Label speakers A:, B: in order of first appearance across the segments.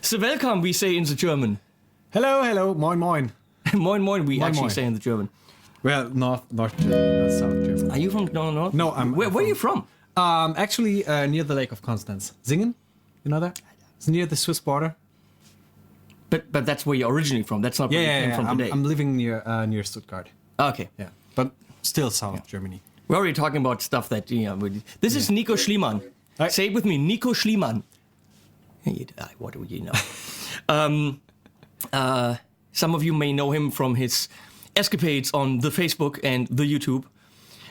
A: So welcome, we say in the German.
B: Hello, hello, moin, moin.
A: Moin, moin, we
B: Moin,
A: actually
B: moin.
A: say in the German.
B: Well, North Germany, not South Germany.
A: Are you from North?
B: No, I'm
A: Where are you from?
B: Actually, near the Lake of Constance. Singen? You know that? It's near the Swiss border.
A: But that's where you're originally from. That's not where you came from today.
B: I'm living near Stuttgart.
A: Okay.
B: Yeah, but still South Germany.
A: We're already talking about stuff that, this is Nico Schliemann.
B: Hi.
A: Say it with me, Nico Schliemann. What do you know? Some of you may know him from his escapades on the Facebook and the YouTube,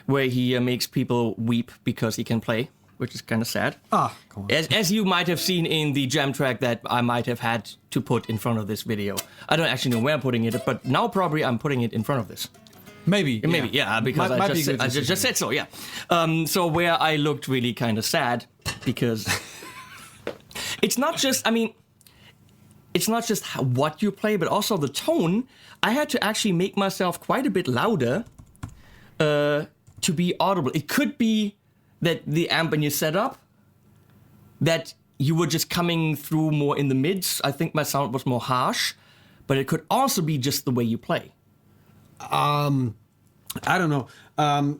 A: where he makes people weep because he can play, which is kind of sad.
B: Come on.
A: As you might have seen in the jam track that I might have had to put in front of this video. I don't actually know where I'm putting it, but now probably I'm putting it in front of this.
B: Maybe,
A: Because
B: Might
A: I
B: be good
A: just said so, yeah. So where I looked really kind of sad, because it's not just what you play, but also the tone. I had to actually make myself quite a bit louder to be audible. It could be that the amp when you set up, that you were just coming through more in the mids. I think my sound was more harsh, but it could also be just the way you play.
B: I don't know.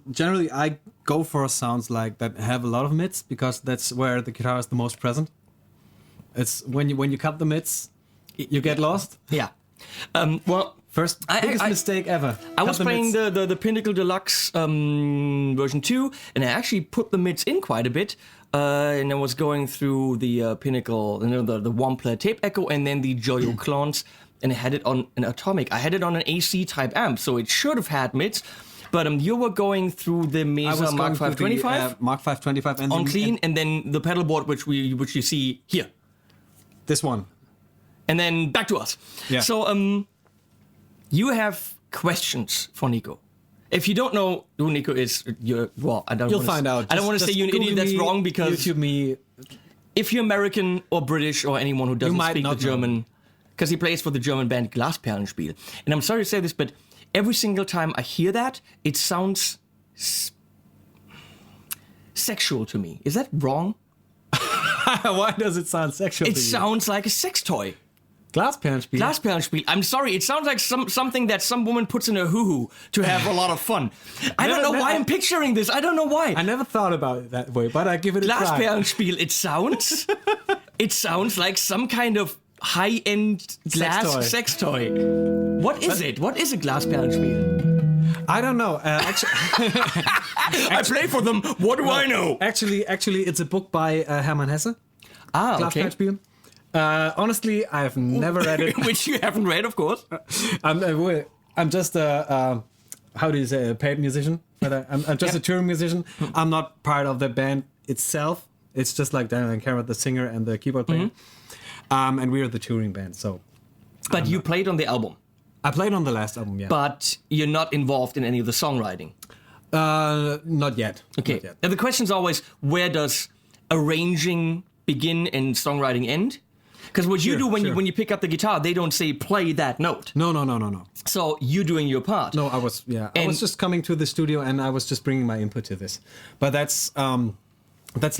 B: Generally, I go for sounds like that have a lot of mids because that's where the guitar is the most present. It's when you cut the mids, you get lost.
A: Yeah.
B: Biggest mistake ever.
A: I was playing the Pinnacle Deluxe version 2, and I actually put the mids in quite a bit. And I was going through the Pinnacle, the one-player tape echo, and then the Joyo clones, and I had it on an Atomic. I had it on an AC type amp, so it should have had mids. But you were going through the Mesa Mark 525,
B: Mark 525, and
A: on clean, and then the pedalboard, which you see here,
B: this one,
A: and then back to us.
B: Yeah.
A: So you have questions for Nico. If you don't know who Nico is, you'll
B: find out.
A: I don't want to say you're an idiot. That's wrong, because
B: YouTube me.
A: If you're American or British or anyone who doesn't speak the German, because he plays for the German band Glasperlenspiel. And I'm sorry to say this, but every single time I hear that, it sounds sexual to me. Is that wrong?
B: Why does it sound sexual?
A: It sounds like a sex toy.
B: Glasperlenspiel.
A: Glasperlenspiel. I'm sorry, it sounds like something that some woman puts in her hoo-hoo to have a lot of fun. I don't know why I'm picturing this. I don't know why.
B: I never thought about it that way, but I give it a try.
A: Glasperlenspiel. It sounds like some kind of high-end glass sex toy. What is it? What is a Glasperlenspiel?
B: I don't know. Actually,
A: I play for them. What do I know?
B: Actually, it's a book by Hermann Hesse.
A: Okay.
B: Glasperlenspiel. Honestly, I have never read it.
A: Which you haven't read, of course.
B: I'm just a how do you say, a paid musician? I'm just a touring musician. I'm not part of the band itself. It's just like Daniel and Kara, the singer and the keyboard player. And we're the touring band. So,
A: but you played on the album.
B: I played on the last album, yeah.
A: But you're not involved in any of the songwriting.
B: Not yet.
A: Okay.
B: Not yet.
A: And the question is always, where does arranging begin and songwriting end? Because what you do when you pick up the guitar, they don't say play that note.
B: No.
A: So you're doing your part.
B: No, I was just coming to the studio and I was just bringing my input to this. But that's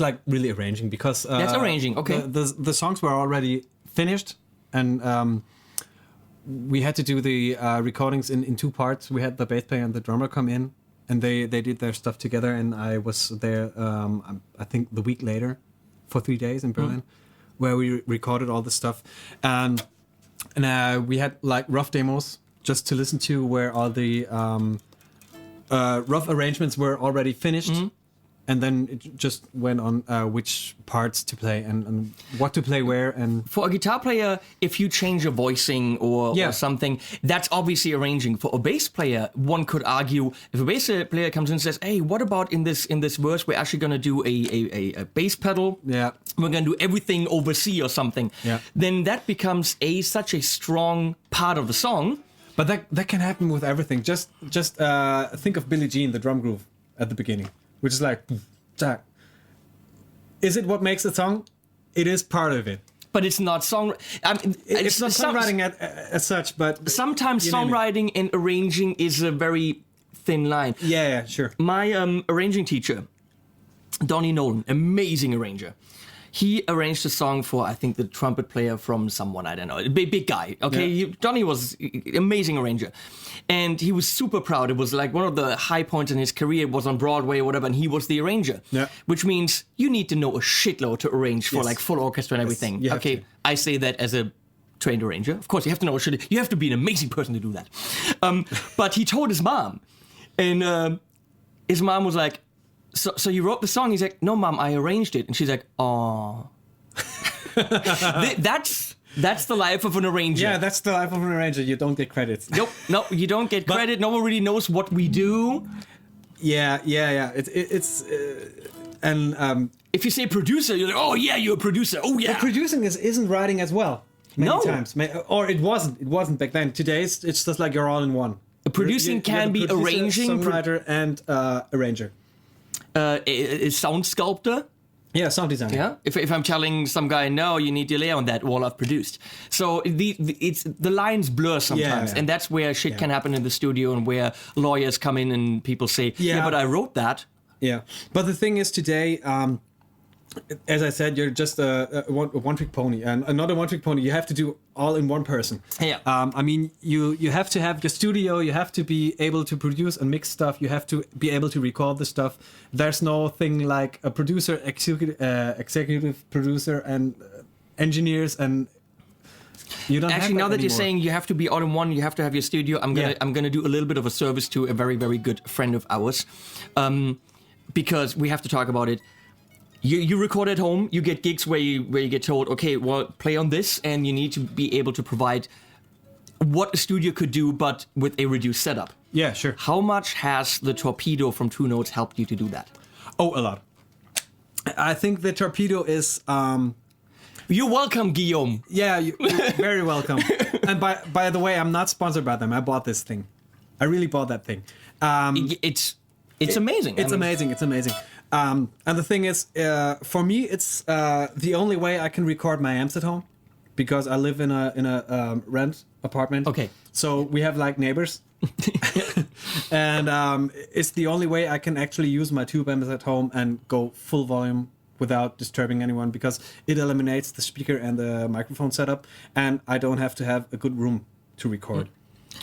B: like really arranging, because
A: that's arranging. Okay.
B: The songs were already finished, and we had to do the recordings in 2 parts. We had the bass player and the drummer come in, and they did their stuff together, and I was there I think the week later for 3 days in Berlin, where we recorded all the stuff, and we had like rough demos just to listen to, where all the rough arrangements were already finished. And then it just went on which parts to play and what to play where. And
A: for a guitar player, if you change your voicing or something, that's obviously arranging. For a bass player, one could argue, if a bass player comes in and says, "Hey, what about in this verse? We're actually going to do a bass pedal.
B: Yeah,
A: we're going to do everything over C or something."
B: Yeah,
A: then that becomes such a strong part of the song.
B: But that can happen with everything. Just think of Billie Jean, the drum groove at the beginning, which is like, Jack. Is it what makes a song? It is part of it.
A: But it's not song.
B: It's not songwriting as such, but
A: sometimes songwriting and arranging is a very thin line.
B: Yeah, sure.
A: My arranging teacher, Donnie Nolan, amazing arranger. He arranged a song for, I think, the trumpet player from someone, I don't know, a big guy. Okay, Johnny was an amazing arranger. And he was super proud. It was like one of the high points in his career. It was on Broadway or whatever, and he was the arranger. Yeah. Which means you need to know a shitload to arrange for like full orchestra and everything.
B: Yes,
A: okay, I say that as a trained arranger. Of course, you have to know a shit. You have to be an amazing person to do that. But he told his mom, and his mom was like, so you wrote the song? He's like, no, Mom, I arranged it. And she's like, oh. That's the life of an arranger.
B: Yeah, that's the life of an arranger. You don't get credit.
A: Nope, you don't get credit. No one really knows what we do.
B: Yeah. It's and
A: if you say producer, you're like, oh yeah, you're a producer. Oh yeah.
B: But producing isn't writing as well. Many times, or it wasn't back then. Today it's just like you're all in one.
A: Producing can be
B: producer,
A: arranging,
B: songwriter, and arranger.
A: A sound sculptor.
B: Yeah, sound designer.
A: Yeah. If I'm telling some guy, no, you need delay on that, well, I've produced. So the lines blur sometimes, and that's where shit can happen in the studio, and where lawyers come in and people say, yeah, but I wrote that.
B: Yeah, but the thing is today, as I said, you're just a one-trick pony, and another one-trick pony. You have to do all in one person.
A: Yeah.
B: I mean, you have to have your studio. You have to be able to produce and mix stuff. You have to be able to record the stuff. There's no thing like a producer, executive producer, and engineers, and you don't.
A: Actually,
B: have
A: now that
B: anymore.
A: you're saying you have to be all in one, you have to have your studio. I'm gonna do a little bit of a service to a very, very good friend of ours, because we have to talk about it. You record at home, you get gigs where you get told, okay, well, play on this, and you need to be able to provide what a studio could do, but with a reduced setup.
B: Yeah, sure.
A: How much has the Torpedo from Two Notes helped you to do that?
B: Oh, a lot. I think the Torpedo is...
A: You're welcome, Guillaume.
B: Yeah, you're very welcome. And by the way, I'm not sponsored by them. I bought this thing. I really bought that thing.
A: It's amazing.
B: It's amazing. And the thing is, for me, it's the only way I can record my amps at home, because I live in a rent apartment.
A: Okay.
B: So we have like neighbors, and it's the only way I can actually use my tube amps at home and go full volume without disturbing anyone, because it eliminates the speaker and the microphone setup, and I don't have to have a good room to record.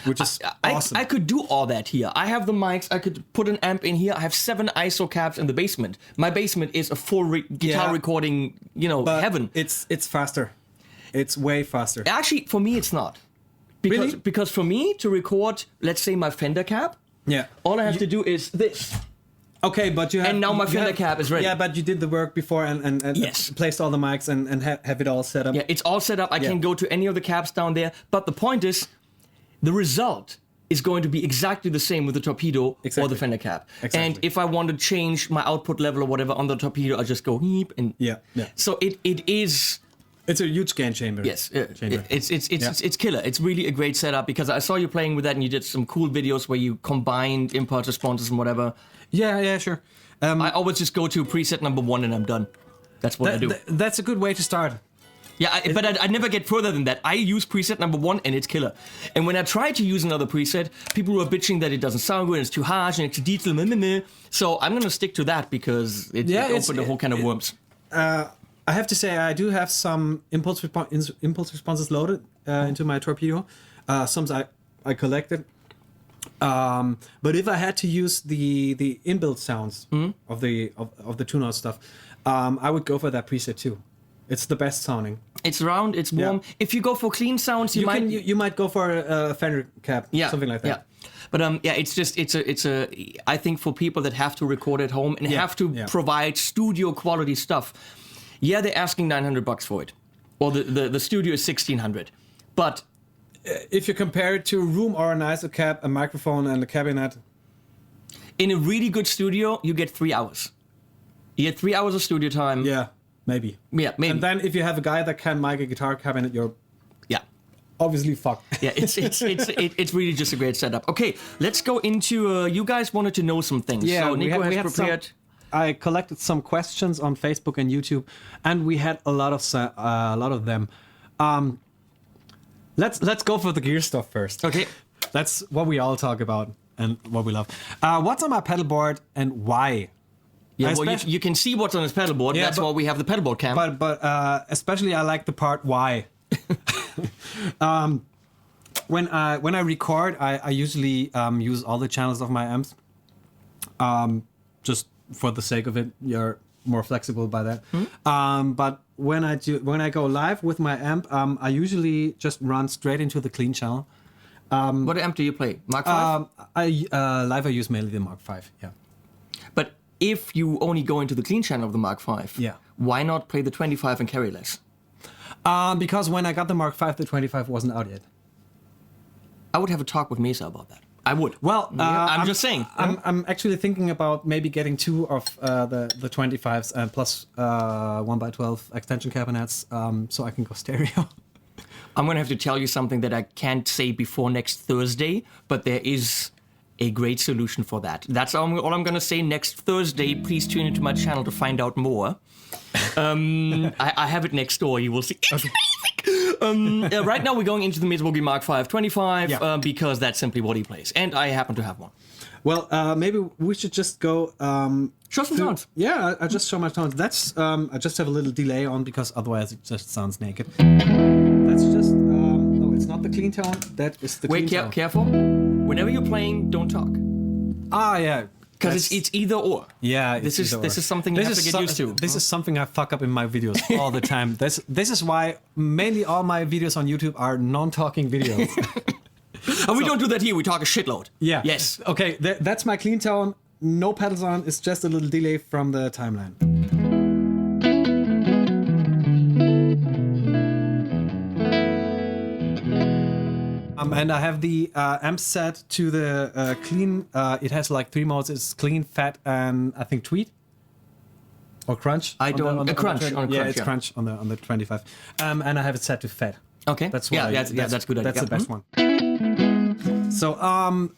B: Which is awesome.
A: I could do all that here. I have the mics. I could put an amp in here. I have 7 ISO cabs in the basement. My basement is a full guitar recording,
B: but
A: heaven.
B: It's faster. It's way faster.
A: Actually, for me, it's not. Because for me to record, let's say my Fender cab, all I have to do is this.
B: Okay, but you have...
A: And now my Fender cab is ready.
B: Yeah, but you did the work before and
A: yes.
B: Placed all the mics and have it all set up.
A: Yeah, it's all set up. I can go to any of the cabs down there. But the point is, the result is going to be exactly the same with the Torpedo or the Fender cab. Exactly. And if I want to change my output level or whatever on the Torpedo, I just go heap and...
B: Yeah.
A: So it is...
B: It's a huge gain chamber.
A: Yes, it's killer. It's really a great setup, because I saw you playing with that and you did some cool videos where you combined impulse responses and whatever.
B: Yeah, sure.
A: I always just go to preset number 1 and I'm done. That's what I do.
B: That's a good way to start.
A: Yeah, but I never get further than that. I use preset number 1 and it's killer. And when I try to use another preset, people were bitching that it doesn't sound good, and it's too harsh, and it's too detailed. So I'm going to stick to that, because it opened a whole can of worms.
B: I have to say, I do have some impulse responses loaded into my Torpedo. Some I collected. But if I had to use the inbuilt sounds of the Two Notes stuff, I would go for that preset too. It's the best sounding. It's round, it's warm. Yeah. If you go for clean sounds, you might go for a Fender cab, something like that. Yeah. But it's a I think for people that have to record at home and have to provide studio quality stuff, they're asking $900 for it, or the studio is $1,600. But if you compare it to a room or an ISO cab, a microphone and a cabinet, in a really good studio, you get 3 hours. You get 3 hours of studio time. Yeah. Maybe. Yeah, maybe. And then if you have a guy that can mic a guitar cabinet, you're obviously fucked. Yeah, it's really just a great setup. Okay, let's go into. You guys wanted to know some things. Yeah, so Nico has prepared. I collected some questions on Facebook and YouTube, and we had a lot of them. Let's go for the gear stuff first. Okay, that's what we all talk about and what we love. What's on my pedal board and why?
A: Yeah, well, you can see what's on his pedalboard.
B: Yeah,
A: That's why we have the pedalboard cam.
B: But especially I like the part why. When I record, I usually use all the channels of my amps. Just for the sake of it, you're more flexible by that. But when I go live with my amp, I usually just run straight into the clean channel.
A: What amp do you play? Mark 5?
B: Live I use mainly the Mark 5. Yeah.
A: But if you only go into the clean channel of the Mark 5,
B: Yeah.
A: why not play the 25 and carry less?
B: Because when I got the Mark 5, the 25 wasn't out yet.
A: I would have a talk with Mesa about that. I would.
B: Well,
A: I'm just saying.
B: I'm actually thinking about maybe getting 2 of the 25s and plus 1x12 extension cabinets, so I can go stereo.
A: I'm going to have to tell you something that I can't say before next Thursday, but there is a great solution for that. That's all I'm going to say next Thursday. Please tune into my channel to find out more. I have it next door. You will see. It's amazing. Right now we're going into the Mitsubishi Mark 5 25 because that's simply what he plays. And I happen to have one.
B: Well, maybe we should just go...
A: show some tones.
B: Yeah, I just show my tones. That's I just have a little delay on because otherwise it just sounds naked. That's just... no, it's not the clean tone. That is the clean tone.
A: Wait, careful. Whenever you're playing, don't talk.
B: Ah, yeah.
A: Because it's either or.
B: Yeah,
A: this is something you have to get used to.
B: This is something I fuck up in my videos all the time. This is why mainly all my videos on YouTube are non-talking videos.
A: And we don't do that here. We talk a shitload.
B: Yeah.
A: Yes.
B: Okay, that's my clean tone. No pedals on. It's just a little delay from the timeline. And I have the amp set to the clean. It has like 3 modes. It's clean, fat, and I think tweet or crunch.
A: Crunch.
B: It's crunch on the 25. And I have it set to fat.
A: Okay.
B: That's what
A: that's good.
B: That's the best one. So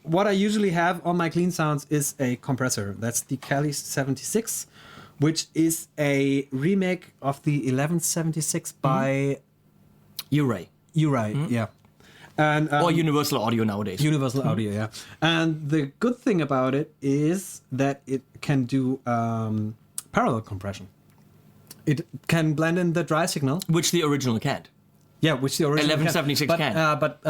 B: what I usually have on my clean sounds is a compressor. That's the Cali 76, which is a remake of the 1176 by
A: Uray.
B: Yeah. And,
A: or Universal Audio nowadays.
B: Universal Audio, yeah. And the good thing about it is that it can do parallel compression. It can blend in the dry signal,
A: which the original can't.
B: Yeah, which the original
A: 1176 can.
B: But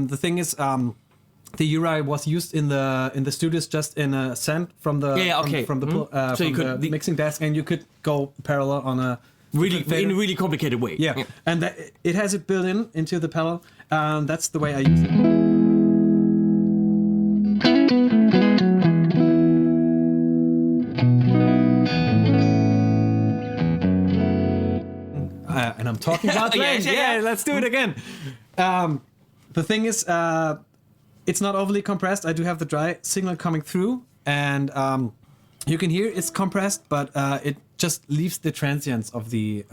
B: the thing is, the Uray was used in the studios just in a send from the the mixing desk, and you could go parallel on a
A: in a really complicated way.
B: Yeah. And it has it built into the pedal, and that's the way I use it. And I'm talking about range. Yeah, let's do it again. The thing is, it's not overly compressed. I do have the dry signal coming through, and you can hear it's compressed, but it just leaves the transients of the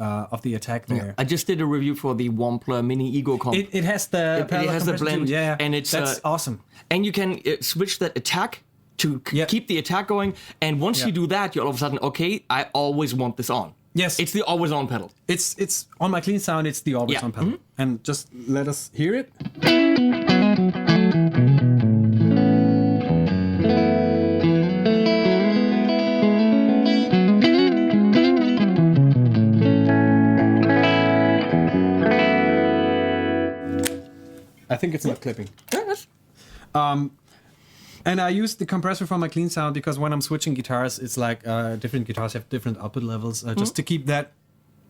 B: attack there.
A: Yeah. I just did a review for the Wampler Mini Ego Comp.
B: It has the
A: blend,
B: too. Yeah,
A: and
B: that's awesome.
A: And you can switch that attack to keep the attack going. And once you do that, you're all of a sudden, okay, I always want this on.
B: Yes,
A: it's the always on pedal.
B: It's on my clean sound. It's the always on pedal. And just let us hear it. I think it's not clipping.
A: Yes.
B: And I use the compressor for my clean sound because when I'm switching guitars, it's like different guitars have different output levels, just to keep that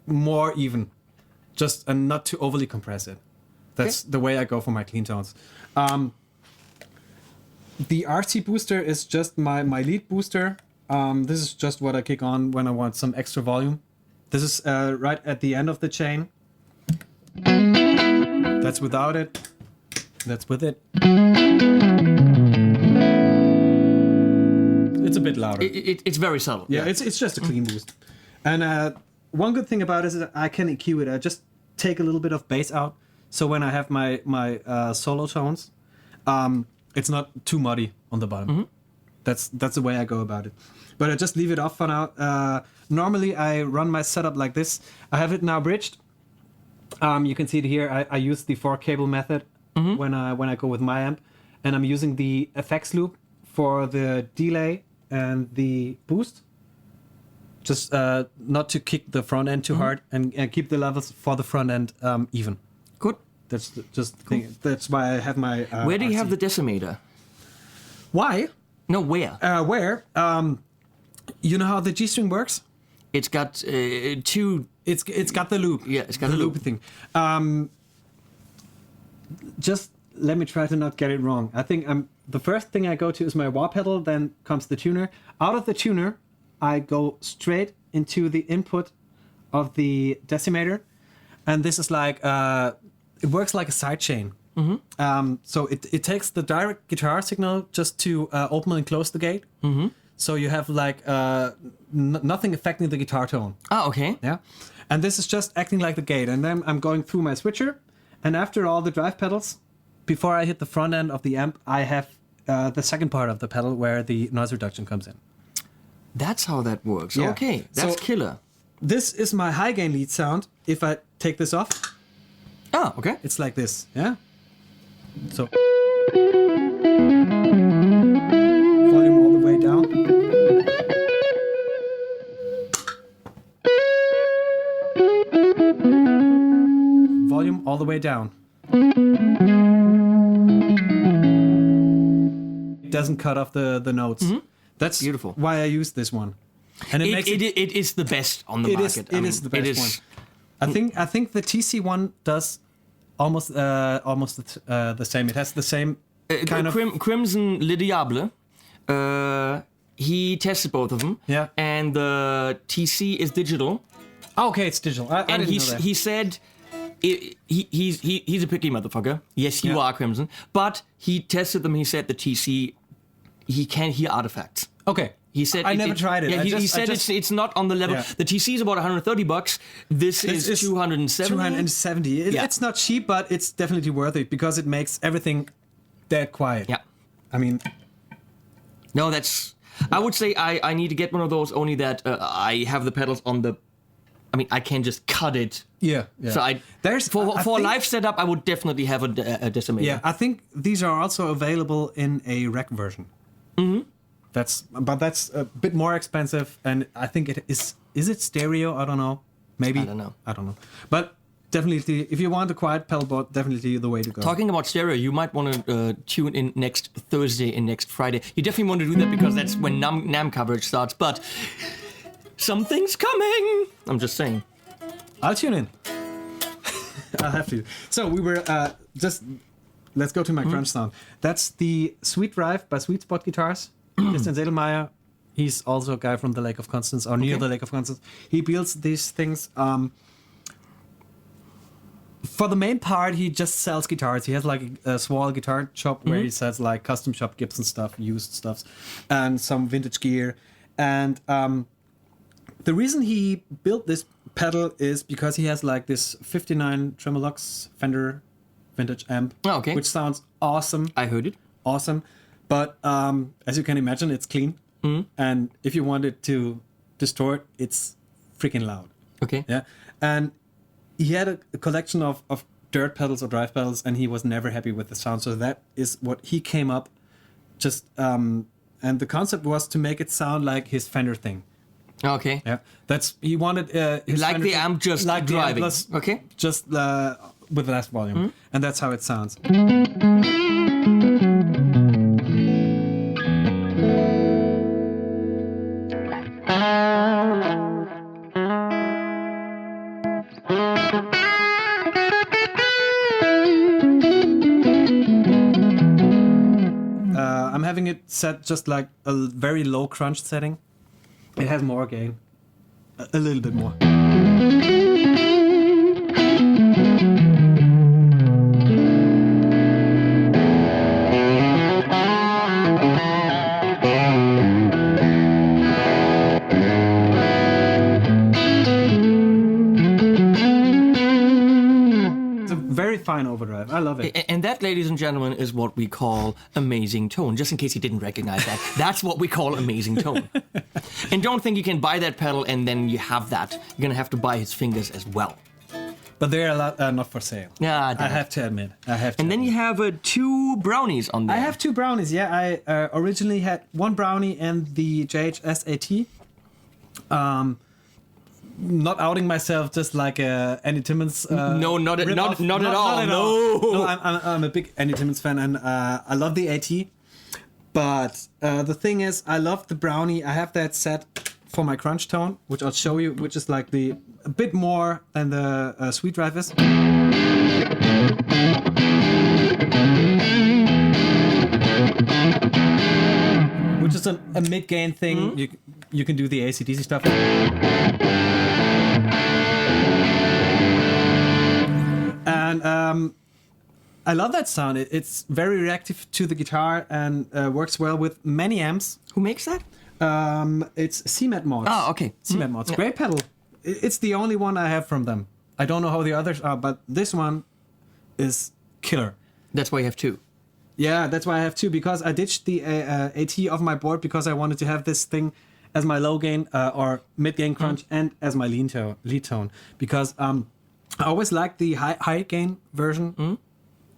B: more even, and not to overly compress it. That's the way I go for my clean tones. The RC booster is just my lead booster. This is just what I kick on when I want some extra volume. This is right at the end of the chain. That's without it. That's with it. It's a bit louder.
A: It's very subtle.
B: Yeah, it's just a clean boost. And one good thing about it is that I can EQ it. I just take a little bit of bass out. So when I have my solo tones, it's not too muddy on the bottom. That's the way I go about it. But I just leave it off for now. Normally I run my setup like this. I have it now bridged. You can see it here. I use the 4-cable method when I go with my amp, and I'm using the effects loop for the delay and the boost. just not to kick the front end too hard, and keep the levels for the front end even.
A: Good.
B: That's just the thing. That's why I have my.
A: Where do you
B: RC.
A: have the decimator?
B: Why?
A: No, where?
B: Where? You know how the G string works?
A: It's got two.
B: It's got the loop.
A: Yeah, it's got the
B: loop
A: loop.
B: thing. Just let me try to not get it wrong. I think the first thing I go to is my wah pedal. Then comes the tuner. Out of the tuner, I go straight into the input of the decimator, and this is like it works like a sidechain. So it takes the direct guitar signal just to open and close the gate. So you have like nothing affecting the guitar tone.
A: Oh, okay.
B: Yeah, and this is just acting like the gate. And then I'm going through my switcher, and after all the drive pedals, before I hit the front end of the amp, I have the second part of the pedal where the noise reduction comes in.
A: That's how that works.
B: Yeah.
A: Okay, that's
B: So-
A: killer.
B: This is my high gain lead sound. If I take this off,
A: Oh, okay.
B: it's like this. Yeah. So volume all the way down. Volume all the way down. It doesn't cut off the notes. That's
A: Beautiful.
B: why I use this one. And it makes
A: It is the best on the
B: it is,
A: market.
B: it is the best one. I think the TC one does almost the same. It has the same kind of.
A: Crimson Le Diable. He tested both of them.
B: Yeah.
A: And the TC is digital.
B: Oh, okay, it's digital. I
A: And
B: didn't know that.
A: he said he's a picky motherfucker. Yes, you
B: Yeah.
A: are, Crimson. But he tested them. He said the TC, he can hear artifacts.
B: Okay.
A: He said
B: I never tried it.
A: Yeah, he said
B: just,
A: it's not on the level.
B: Yeah.
A: The TC is about $130. This is 270.
B: 270.
A: Yeah.
B: It's not cheap, but it's definitely worth it because it makes everything dead quiet.
A: Yeah.
B: I mean,
A: No, that's. I would say I need to get one of those. Only that I have the pedals on the. I mean, I can just cut it.
B: yeah.
A: So I for
B: I
A: a
B: think-
A: live setup, I would definitely have a decimator.
B: Yeah, I think these are also available in a rec version. That's a bit more expensive, and I think it is. Is it stereo? I don't know. Maybe.
A: I don't know.
B: But definitely, if you want a quiet pedalboard, definitely the way to go.
A: Talking about stereo, you might want to tune in next Thursday and next Friday. You definitely want to do that because that's when NAMM coverage starts. But something's coming. I'm just saying.
B: I'll tune in. I'll have to. So we were just. Let's go to my crunch sound. That's the Sweet Drive by Sweet Spot Guitars. Christian Sedelmeier. He's also a guy from the Lake of Constance, or near
A: Okay.
B: the Lake of Constance. He builds these things. For the main part, he just sells guitars. He has like a small guitar shop where he sells like custom shop Gibson stuff, used stuffs, and some vintage gear. And the reason he built this pedal is because he has like this 59 Tremolux Fender vintage amp,
A: Oh, okay.
B: which sounds awesome.
A: I heard it.
B: Awesome. But as you can imagine, it's clean. And if you want it to distort, it's freaking loud.
A: Okay.
B: Yeah. And he had a collection of dirt pedals or drive pedals, and he was never happy with the sound. So that is what he came up just. And the concept was to make it sound like his Fender thing.
A: Okay.
B: Yeah. That's, he wanted his
A: Like
B: Fender
A: the
B: thing-
A: amp just
B: the amp
A: driving.
B: plus
A: Okay.
B: Just with less volume. And that's how it sounds. I'm having it set just like a very low crunch setting. It has more gain. A little bit more. It's a very fine overdrive. I love it.
A: And that, ladies and gentlemen, is what we call amazing tone. Just in case you didn't recognize that, that's what we call amazing tone. And don't think you can buy that pedal and then you have that. You're gonna have to buy his fingers as well.
B: But they're a lot, not for sale.
A: Yeah,
B: I have to admit. I have to.
A: And then you have two brownies on there.
B: I have two brownies. Yeah, I originally had one brownie and the JHS AT. Not outing myself, just like Andy Timmons.
A: No, not at all.
B: Not at all. No, I'm a big Andy Timmons fan, and I love the AT. But the thing is, I love the Brownie. I have that set for my crunch tone, which I'll show you, which is like a bit more than the Sweet Drive is. Which is a mid-gain thing. Mm-hmm. You can do the AC/DC stuff. And I love that sound. It's very reactive to the guitar and works well with many amps.
A: Who makes that?
B: It's CMAT Mods.
A: Oh, okay.
B: CMAT Mods. Great pedal. It's the only one I have from them. I don't know how the others are, but this one is killer.
A: That's why you have two.
B: Yeah, that's why I have two, because I ditched the AT off my board because I wanted to have this thing as my low gain or mid gain crunch and as my lead tone. Because I always liked the high gain version,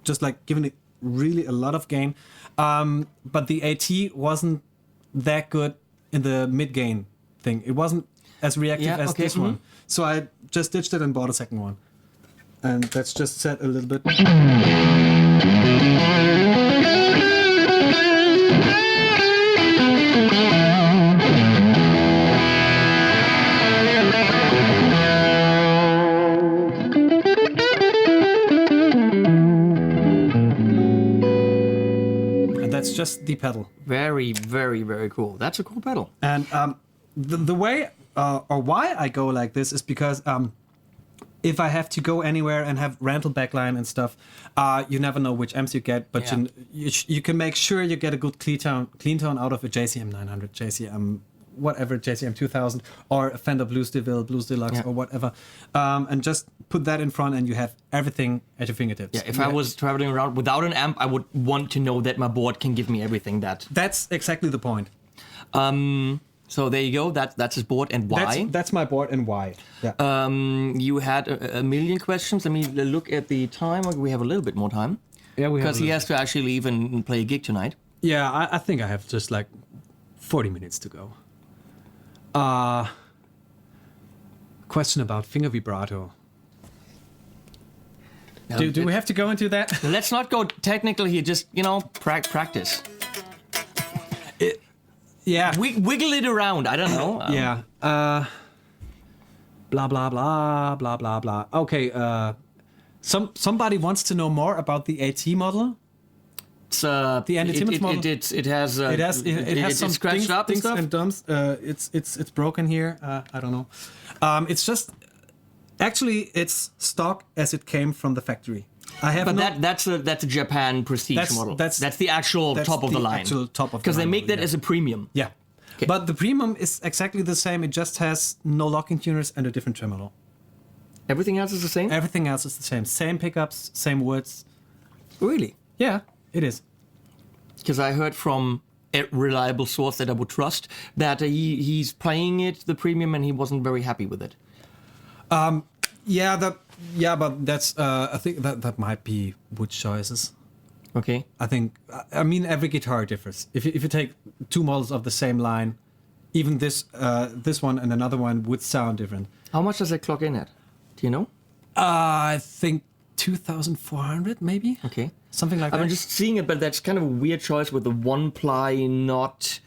B: just like giving it really a lot of gain. But the AT wasn't that good in the mid gain thing. It wasn't as reactive as this one. So I just ditched it and bought a second one. And that's just set a little bit. That's just the pedal.
A: Very, very, very cool. That's a cool pedal.
B: And the way or why I go like this is because if I have to go anywhere and have rental backline and stuff, you never know which amps you get, but you can make sure you get a good clean tone out of a JCM 900, JCM whatever, JCM 2000, or a Fender Blues DeVille, Blues Deluxe, or whatever, and just put that in front and you have everything at your fingertips.
A: Yeah, if I was traveling around without an amp, I would want to know that my board can give me everything that.
B: That's exactly the point.
A: So there you go. That's his board and why.
B: That's my board and why. Yeah.
A: You had a million questions. Let me look at the time. We have a little bit more time.
B: Yeah, we have.
A: Because he has to actually leave and play a gig tonight.
B: Yeah, I think I have just like 40 minutes to go. Question about finger vibrato. Do we have to go into that?
A: Let's not go technical here. Just, practice.
B: Yeah.
A: Wiggle it around. I don't know.
B: Yeah. Blah, blah, blah, blah, blah, blah. Okay. Somebody wants to know more about the AT model.
A: It's
B: the Andy Timmons model.
A: It has
B: some
A: scratched up and stuff.
B: And dumps. It's broken here. I don't know. It's just actually it's stock as it came from okay. I have.
A: But that's a Japan Prestige model. That's the actual top of the line. Because they make that as a premium.
B: Yeah. Okay. But the premium is exactly the same. It just has no locking tuners and a different tremolo.
A: Everything else is the same?
B: Everything else is the same. Same pickups, same woods.
A: Really?
B: Yeah, it is.
A: Because I heard from a reliable source that I would trust that he's playing it, the premium, and he wasn't very happy with it.
B: But that's I think that might be wood choices.
A: Okay.
B: I mean every guitar differs. If you take two models of the same line, even this one and another one would sound different.
A: How much does it clock in at? Do you know?
B: I think 2,400 maybe.
A: Okay.
B: Something like that.
A: I'm just seeing it, but that's kind of a weird choice with the one ply not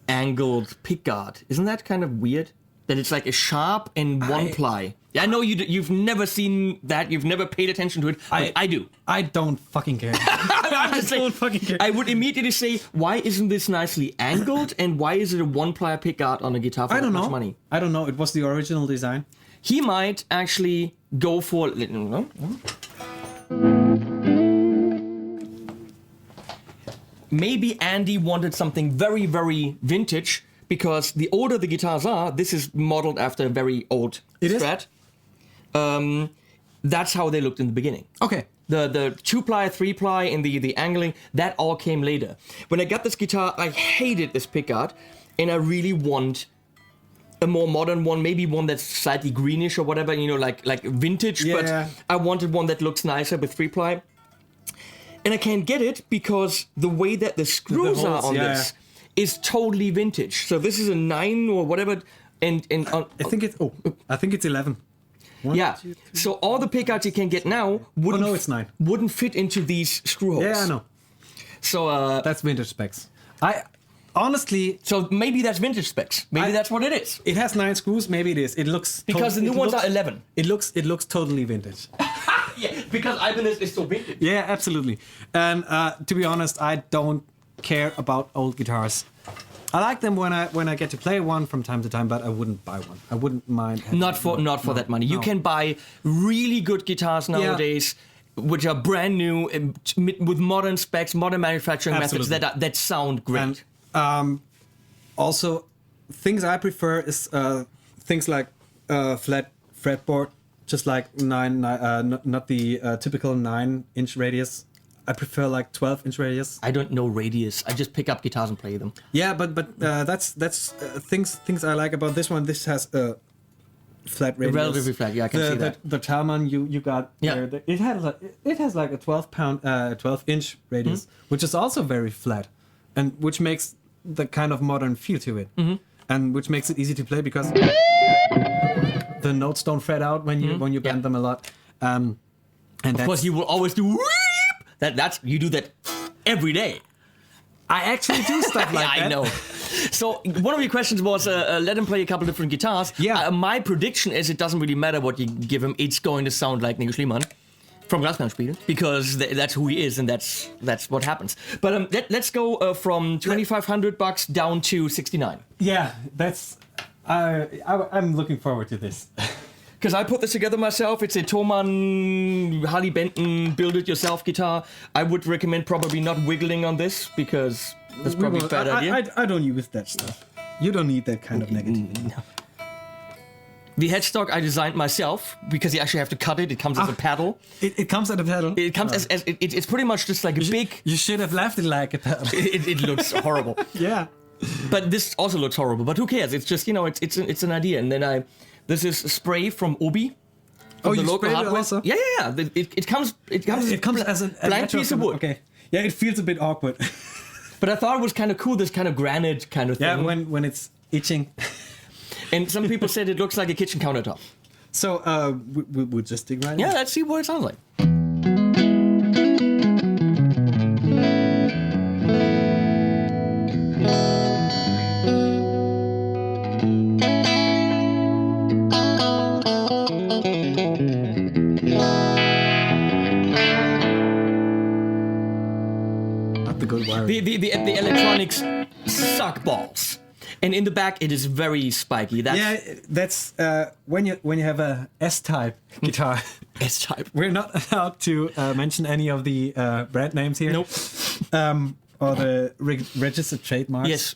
A: angled pickguard. Isn't that kind of weird? That it's like a sharp and one ply. Yeah, I know you've never seen that. You've never paid attention to it. But I do.
B: I don't fucking care. I don't fucking care.
A: I would immediately say, why isn't this nicely angled? And why is it a one-ply pickguard on a guitar for that much money?
B: I don't know. It was the original design.
A: He might actually go for... Maybe Andy wanted something very, very vintage, because the older the guitars are, this is modeled after a very old Strat. That's how they looked in the beginning.
B: Okay.
A: The 2-ply, 3-ply, and the angling, that all came later. When I got this guitar, I hated this pickguard, and I really want a more modern one, maybe one that's slightly greenish or whatever, like vintage, but I wanted one that looks nicer with 3-ply. And I can't get it because the way that the screws are on this is totally vintage. So this is a 9 or whatever and
B: I think it's 11. One,
A: yeah.
B: 2, 3.
A: So all the pickups you can get now
B: It's 9.
A: wouldn't fit into these screw holes.
B: Yeah, I know.
A: So
B: That's vintage specs. I honestly,
A: so maybe that's vintage specs. Maybe that's what it is.
B: it has 9 screws. Maybe it is. It looks
A: Because the new ones are 11.
B: It looks totally vintage.
A: Yeah, because Ibanez is so vintage.
B: Yeah, absolutely. And to be honest, I don't care about old guitars. I like them when I get to play one from time to time, but I wouldn't buy one. I wouldn't mind.
A: Not for that money. You can buy really good guitars nowadays, which are brand new with modern specs, modern manufacturing methods that sound great.
B: And also, things I prefer is things like flat fretboard, just like 9, not the typical 9-inch radius. I prefer like 12-inch radius.
A: I don't know radius. I just pick up guitars and play them.
B: Yeah, but that's things I like about this one. This has a flat radius.
A: Relatively flat. Yeah, I can see that.
B: The Talman you got.
A: Yeah.
B: There, it has like a 12-inch radius, which is also very flat, and which makes the kind of modern feel to it, and which makes it easy to play because the notes don't fret out when you bend them a lot. And
A: of course, you will always do. That's you do that every day.
B: I actually do stuff like that.
A: I know. So one of your questions was let him play a couple different guitars.
B: Yeah.
A: My prediction is it doesn't really matter what you give him. It's going to sound like Nico Schliemann from Glasperlenspiel because that's who he is and that's what happens. But let's go from $2,500 down to 69.
B: Yeah, that's. I'm looking forward to this.
A: Because I put this together myself. It's a Thomann Harley Benton build-it-yourself guitar. I would recommend probably not wiggling on this because that's probably a bad idea.
B: I don't use that stuff. You don't need that kind of negativity.
A: No. The headstock I designed myself because you actually have to cut it. It comes as a paddle.
B: It comes as a paddle?
A: It comes as it's pretty much just like a big...
B: You should have left it like a paddle.
A: It looks horrible.
B: Yeah.
A: But this also looks horrible. But who cares? It's just, it's an idea. And then this is spray from Obi.
B: Oh,
A: the
B: you
A: local
B: sprayed it also?
A: Yeah. It comes
B: as a
A: blank piece of wood.
B: Okay. Yeah, it feels a bit awkward.
A: But I thought it was kind of cool, this kind of granite kind of thing.
B: Yeah, when it's itching.
A: And some people said it looks like a kitchen countertop.
B: So we'll just dig right in.
A: Yeah, let's see what it sounds like. The electronics suck balls, and in the back it is very spiky.
B: That's when you have a S-type guitar.
A: S-type.
B: We're not allowed to mention any of the brand names here.
A: Nope.
B: Or the registered trademarks.
A: Yes.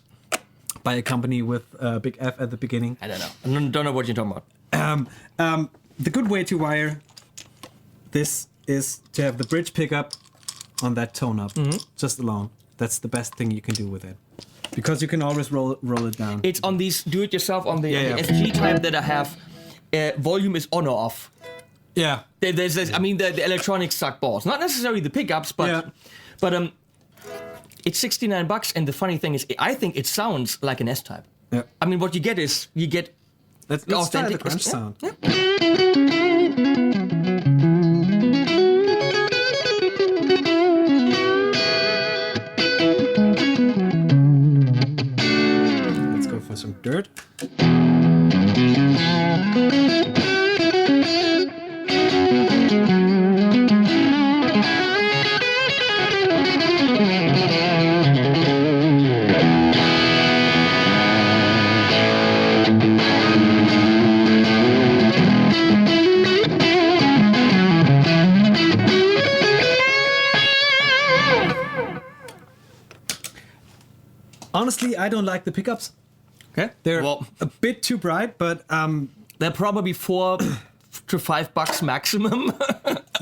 B: By a company with a big F at the beginning.
A: I don't know. I don't know what you're talking about.
B: The good way to wire this is to have the bridge pickup on that tone up, just alone. That's the best thing you can do with it, because you can always roll it down.
A: It's on these do-it-yourself on the FG type that I have. Volume is on or off.
B: Yeah.
A: There's the electronics suck balls. Not necessarily the pickups, but it's $69, and the funny thing is, I think it sounds like an S-type.
B: Yeah.
A: I mean, what you get is
B: let's try the crunch sound.
A: Yeah.
B: Let's go for some dirt. Honestly, I don't like the pickups.
A: Okay.
B: They're a bit too bright, but
A: they're probably $4 to $5 maximum.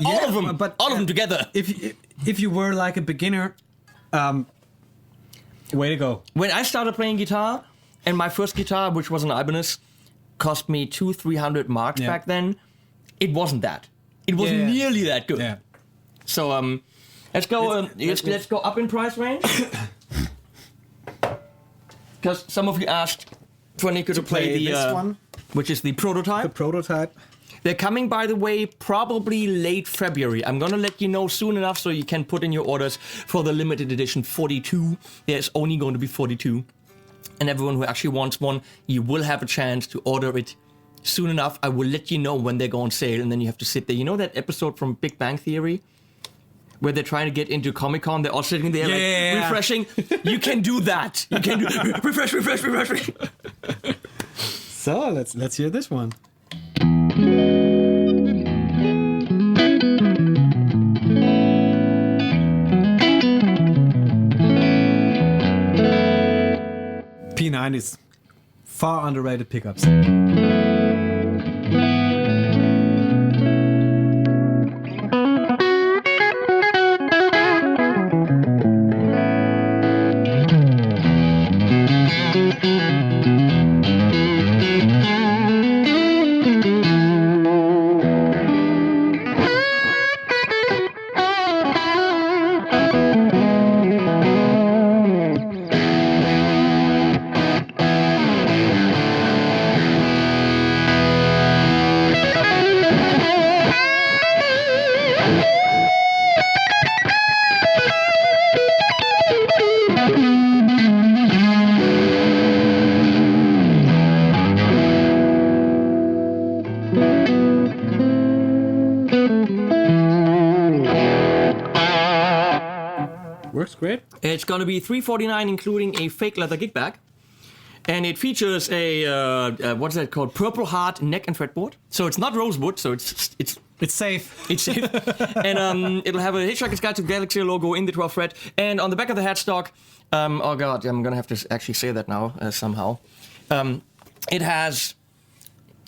A: All of them, but all of them together.
B: If you were like a beginner, way to go.
A: When I started playing guitar, and my first guitar, which was an Ibanez, cost me $200-300 back then, it wasn't that. It wasn't nearly that good.
B: Yeah.
A: So let's go. Let's go up in price range. Because some of you asked, for Nico to play the
B: this one,
A: which is the prototype.
B: the prototype.
A: They're coming, by the way, probably late February. I'm gonna let you know soon enough so you can put in your orders for the limited edition 42. There's only going to be 42. And everyone who actually wants one, you will have a chance to order it soon enough. I will let you know when they go on sale, and then you have to sit there. You know that episode from Big Bang Theory? Where they're trying to get into Comic-Con, they're all sitting there refreshing. You can do that. You can do refresh.
B: So let's hear this one. P9 is far underrated pickups. Works great.
A: It's going to be $349, including a fake leather gig bag. And it features a, what's that called? Purple Heart neck and fretboard. So it's not rosewood, so it's
B: safe.
A: It's safe. And it'll have a Hitchhiker's Guide to Galaxy logo in the 12th fret. And on the back of the headstock, oh god, I'm going to have to actually say that now somehow. It has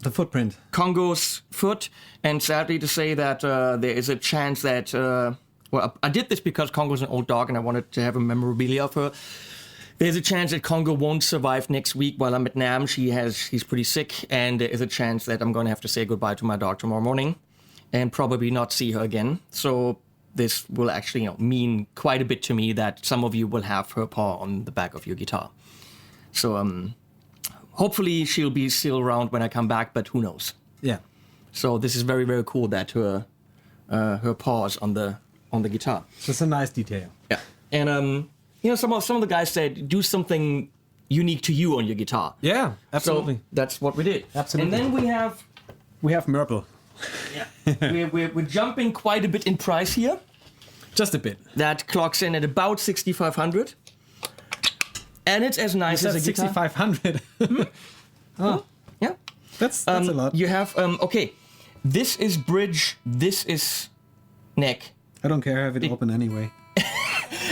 B: The footprint.
A: Congo's foot, and sadly to say that there is a chance that... well, I did this because Congo's an old dog and I wanted to have a memorabilia of her. There's a chance that Congo won't survive next week while I'm at NAMM. He's pretty sick, and there is a chance that I'm going to have to say goodbye to my dog tomorrow morning and probably not see her again. So this will actually mean quite a bit to me that some of you will have her paw on the back of your guitar. So hopefully she'll be still around when I come back, but who knows?
B: Yeah.
A: So this is very, very cool that her paws on the guitar.
B: It's a nice detail.
A: Yeah, and some of the guys said do something unique to you on your guitar.
B: Yeah, absolutely.
A: So that's what we did.
B: Absolutely.
A: And then
B: we have Merple.
A: Yeah, we're jumping quite a bit in price here.
B: Just a bit.
A: That clocks in at about 6,500, and it's as nice as a guitar.
B: 6,500. Oh,
A: Yeah,
B: that's a lot.
A: You have okay. This is bridge. This is neck.
B: I don't care, have it open anyway.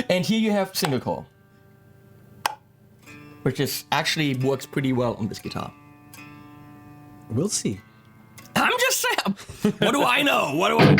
A: And here you have single coil, which is actually works pretty well on this guitar.
B: We'll see.
A: I'm just saying. What do I know? What do I?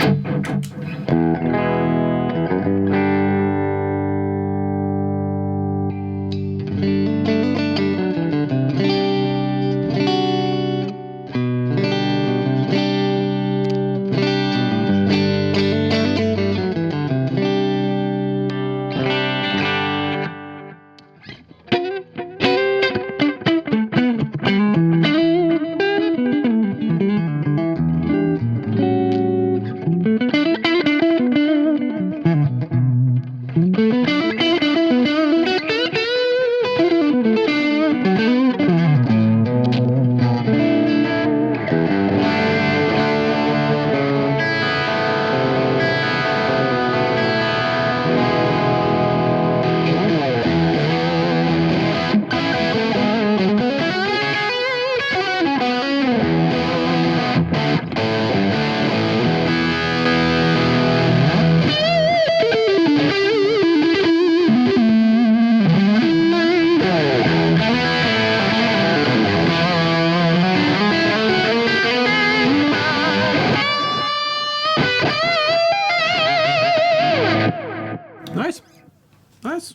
B: Nice.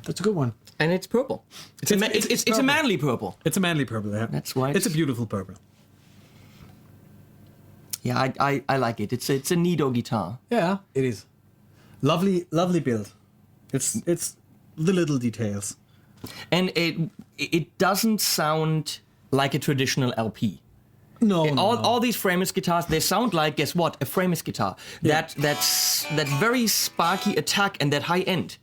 B: That's a good one.
A: And it's purple. It's a manly purple.
B: It's a manly purple, yeah.
A: That's why
B: it's a beautiful purple.
A: Yeah, I like it. It's a neato guitar.
B: Yeah, it is. Lovely build. It's the little details.
A: And it doesn't sound like a traditional LP.
B: No,
A: All these frameless guitars, they sound like, guess what? A frameless guitar.
B: Yeah.
A: That very sparky attack and that high end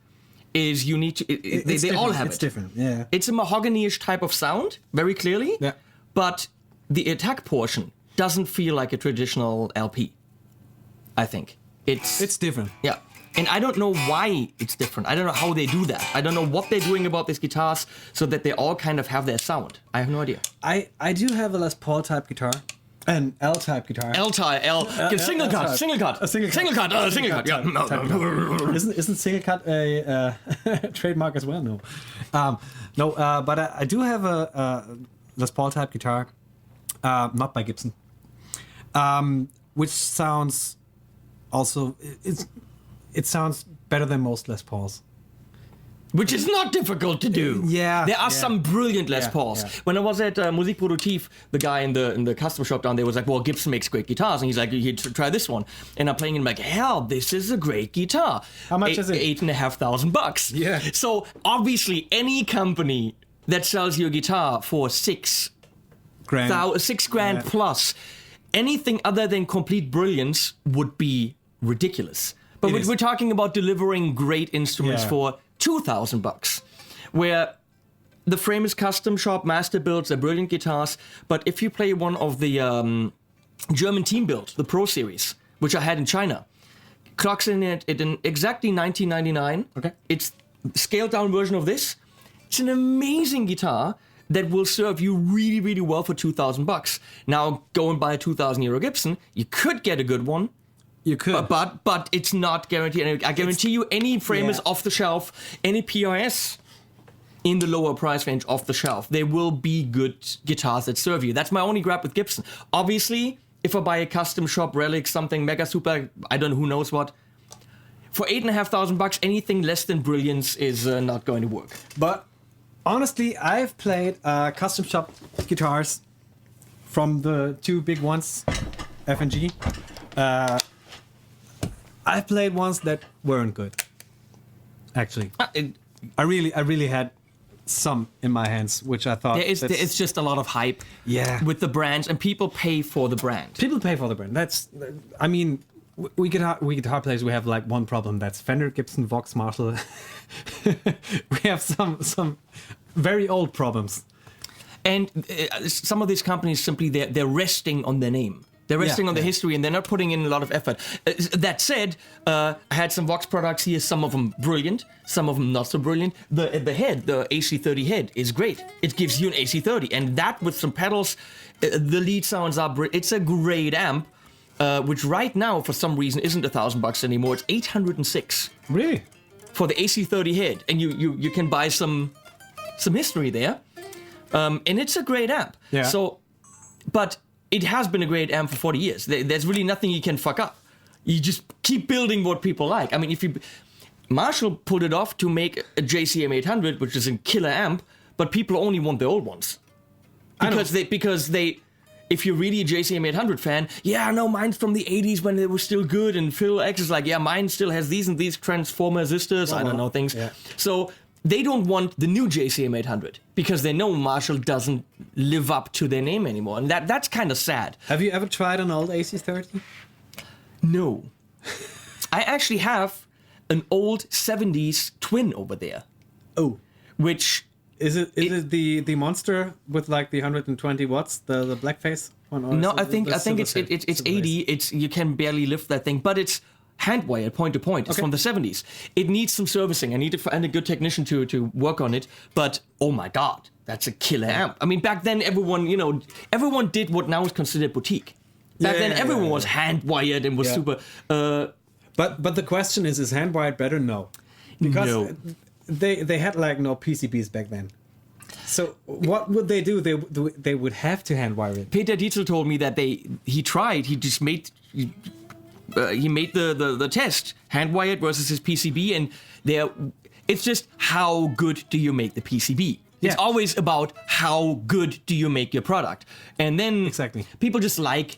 A: is unique. They all have it.
B: It's different, yeah.
A: It's a mahogany-ish type of sound, very clearly.
B: Yeah.
A: But the attack portion doesn't feel like a traditional LP, I think.
B: It's different.
A: Yeah. And I don't know why it's different. I don't know how they do that. I don't know what they're doing about these guitars so that they all kind of have their sound. I have no idea.
B: I do have a Les Paul type guitar. An L type guitar.
A: Single cut.
B: A single cut.
A: Yeah.
B: Isn't single cut a trademark as well? No. But I do have a Les Paul type guitar, not by Gibson, which sounds also it sounds better than most Les Pauls.
A: Which is not difficult to do.
B: Yeah.
A: There are some brilliant Les
B: Yeah,
A: Pauls.
B: yeah.
A: When I was at Musikproduktiv, the guy in the custom shop down there was like, well, Gibson makes great guitars. And he's like, you try this one. And I'm playing it, and I'm like, hell, this is a great guitar.
B: How much is it?
A: $8,500.
B: Yeah.
A: So obviously any company that sells you a guitar for $6,000
B: Yeah.
A: plus, anything other than complete brilliance would be ridiculous. But we're talking about delivering great instruments
B: Yeah.
A: for $2,000, where the frame is custom shop, master builds, they're brilliant guitars. But if you play one of the German team build, the Pro Series, which I had in China, clocks in it in exactly $19.99.
B: Okay.
A: It's scaled down version of this. It's an amazing guitar that will serve you really, really well for $2,000. Now, go and buy a €2,000 Gibson, you could get a good one.
B: You could.
A: But it's not guaranteed. And I guarantee you, any frame is off the shelf, any PRS in the lower price range off the shelf, there will be good guitars that serve you. That's my only gripe with Gibson. Obviously, if I buy a custom shop relic, something mega super, I don't know, who knows what, for $8,500, anything less than brilliance is not going to work.
B: But honestly, I've played custom shop guitars from the two big ones, F and G. I've played ones that weren't good. Actually, I really had some in my hands, which I thought
A: it's just a lot of hype.
B: Yeah.
A: With the brands, and people pay for the brand.
B: People pay for the brand. I mean, we guitar players, we have like one problem. That's Fender, Gibson, Vox, Marshall. We have some very old problems. And
A: some of these companies simply they're resting on their name. They're resting on the history, and they're not putting in a lot of effort. That said, I had some Vox products here. Some of them brilliant, some of them not so brilliant. The head, the AC30 head, is great. It gives you an AC30, and that with some pedals, the lead sounds are. It's a great amp, which right now for some reason isn't $1,000 anymore. It's $806.
B: Really?
A: For the AC30 head, and you can buy some history there, and it's a great amp.
B: Yeah.
A: So, but it has been a great amp for 40 years. There's really nothing you can fuck up. You just keep building what people like. I mean, Marshall pulled it off to make a JCM 800, which is a killer amp, but people only want the old ones. Because if you're really a JCM 800 fan, mine's from the 80s when they were still good, and Phil X is like, mine still has these and these transformer resistors, I don't know, things.
B: Yeah.
A: So they don't want the new JCM 800 because they know Marshall doesn't live up to their name anymore, and that's kind of sad.
B: Have you ever tried an old AC30?
A: No. I actually have an old 70s twin over there.
B: Oh.
A: Which...
B: Is it the monster with like the 120 watts, the blackface one? Or
A: no, I think it's 80. You can barely lift that thing, but it's hand wired point to point. It's from the 70s. It needs some servicing. I need to find a good technician to work on it. But oh my god, that's a killer amp. I mean, back then everyone did what now is considered boutique. Back then everyone was hand wired and was super.
B: But the question is hand wired better? No, because they had like no PCBs back then. So what would they do? They would have to hand wire it.
A: Peter Dietzel told me that he tried. He just made. He made the test hand wired versus his PCB, and it's just how good do you make the PCB? It's always about how good do you make your product, and then people just like,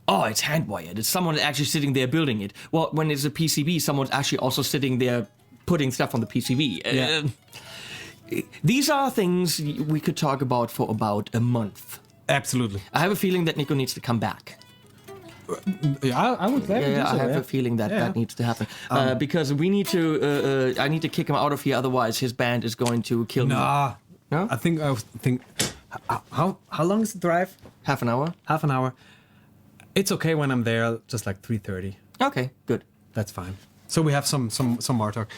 A: it's hand wired. It's someone actually sitting there building it. Well, when it's a PCB, someone's actually also sitting there putting stuff on the PCB. these are things we could talk about for about a month.
B: Absolutely.
A: I have a feeling that Nico needs to come back.
B: Yeah, I would gladly do so.
A: I have
B: yeah.
A: a feeling that
B: Yeah.
A: that needs to happen because we need to. I need to kick him out of here, otherwise his band is going to kill me.
B: Nah.
A: No?
B: I think how long is the drive?
A: Half an hour.
B: Half an hour. It's okay when I'm there, just like 3:30.
A: Okay, good.
B: That's fine. So we have some more talk.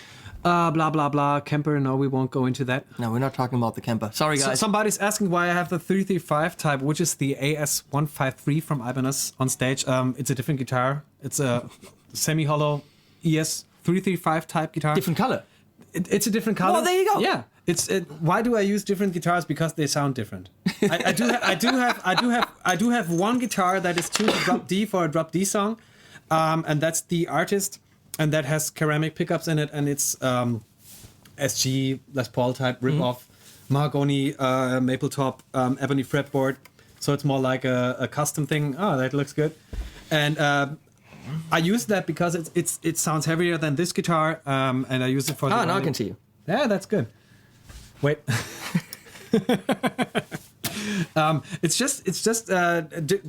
B: Blah blah blah. Kemper. No, we won't go into that.
A: No, we're not talking about the Kemper. Sorry, guys.
B: Somebody's asking why I have the 335 type, which is the AS153 from Ibanez on stage. It's a different guitar. It's a semi-hollow ES335 type guitar.
A: Different color.
B: It's a different color.
A: Well, there you go.
B: Yeah. Why do I use different guitars? Because they sound different. I do have one guitar that is tuned to drop D for a drop D song, and that's the Artist, and that has ceramic pickups in it, and it's SG Les Paul type rip-off, mahogany maple top, ebony fretboard. So it's more like a custom thing. Oh, that looks good. And I use that because it sounds heavier than this guitar, and I use it for.
A: Now I can see you.
B: Yeah, that's good. Wait. It's just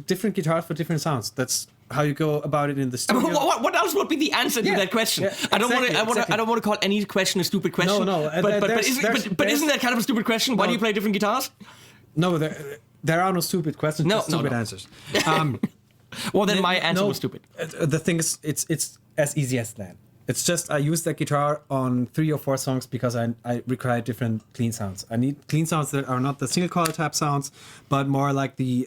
B: different guitars for different sounds. That's how you go about it in the studio.
A: What else would be the answer to that question?
B: Yeah,
A: I don't want to call any question a stupid question.
B: No.
A: But isn't that kind of a stupid question? Why do you play different guitars?
B: No, there are no stupid questions.
A: No,
B: just stupid
A: no.
B: answers.
A: Well, then my answer was stupid.
B: The thing is, it's as easy as that. It's just I use that guitar on 3 or 4 songs because I require different clean sounds. I need clean sounds that are not the single coil type sounds, but more like the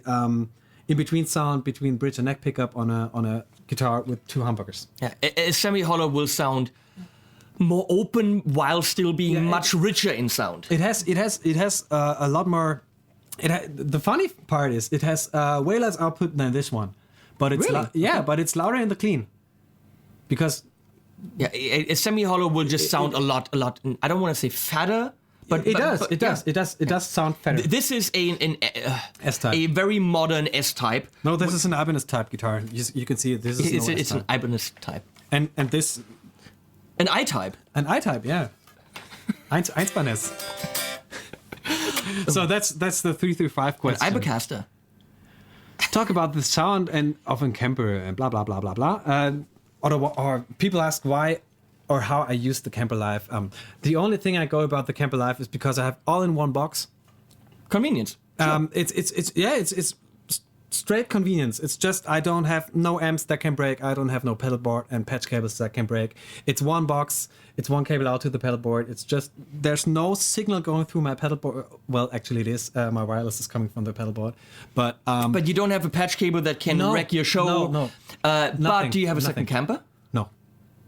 B: in-between sound between bridge and neck pickup on a guitar with 2 humbuckers.
A: Yeah, a semi-hollow will sound more open while still being much richer in sound.
B: It has a lot more. The funny part is it has way less output than this one, but it's
A: Really?
B: but it's louder in the clean because.
A: Yeah, a semi-hollow will just sound a lot. I don't want to say fatter, but
B: It does sound fatter.
A: This is an
B: S-type.
A: a very modern S-type.
B: No, this is an Ibanez type guitar. You can see it. This is
A: It's an Ibanez type.
B: and this
A: An I-type.
B: an I-type, yeah. Ibanez. So that's the 335 question.
A: Ibercaster.
B: Talk about the sound and of a Kemper and blah blah blah blah blah. Or people ask why or how I use the Kemper Live. The only thing I go about the Kemper Live is because I have all in one box.
A: Convenience.
B: It's straight convenience. It's just I don't have no amps that can break. I don't have no pedal board and patch cables that can break. It's one box. It's one cable out to the pedal board. It's just there's no signal going through my pedal board. Well, actually, it is. My wireless is coming from the pedal board, but
A: But you don't have a patch cable that can wreck your show.
B: No.
A: But do you have a second camper?
B: No.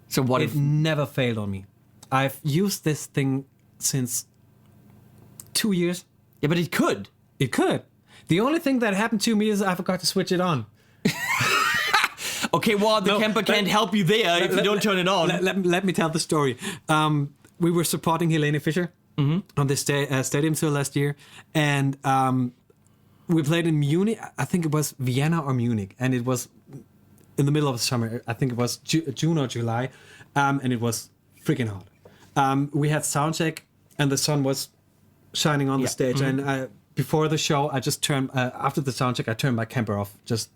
A: So what
B: It
A: if?
B: never failed on me. I've used this thing since 2 years.
A: Yeah, but it could.
B: It could. The only thing that happened to me is I forgot to switch it on.
A: Okay, well, the camper can't help you there if you don't turn it on.
B: Let me tell the story. We were supporting Helene Fischer on this stadium tour last year, and we played in Munich. I think it was Vienna or Munich, and it was in the middle of the summer. I think it was June or July, and it was freaking hot. We had soundcheck, and the sun was shining on the stage, and before the show, I just turned after the soundcheck, I turned my camper off just.